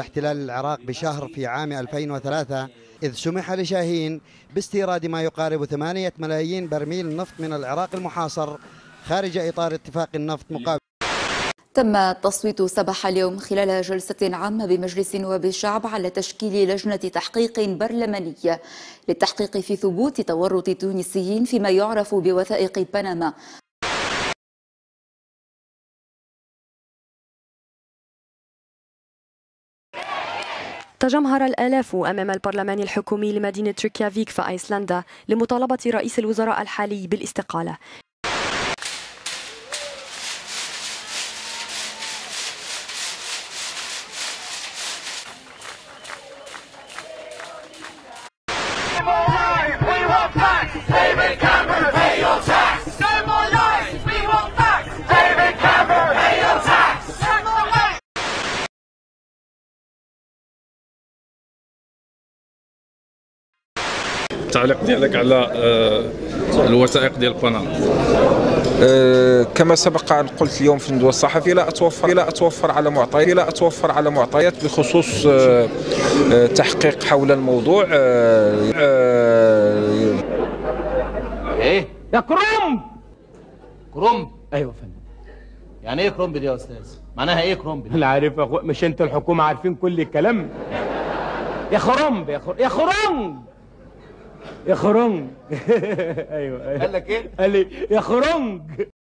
احتلال العراق بشهر في عام 2003، إذ سمح لشاهين باستيراد ما يقارب 8 ملايين برميل نفط من العراق المحاصر خارج إطار اتفاق النفط مقابل. تم التصويت صباح اليوم خلال جلسة عامة بمجلس نواب الشعب على تشكيل لجنة تحقيق برلمانية للتحقيق في ثبوت تورط التونسيين فيما يعرف بوثائق بنما. تجمهر الآلاف أمام البرلمان الحكومي لمدينة ريكيافيك في أيسلندا لمطالبة رئيس الوزراء الحالي بالاستقالة. التعليق ديالك على الوثائق ديال بنما؟ كما سبق أن قلت اليوم في الندوة الصحفية لا أتوفر على معطيات بخصوص تحقيق حول الموضوع. ايه يا كرومب ايوه فندم. يعني ايه كرومب دي يا استاذ؟ معناها ايه كرومب دي؟ انا عارف يا اخويا، مش انت الحكومه عارفين كل الكلام؟ يا خرنج ايوه قال لك ايه؟ قال لي يا خرنج.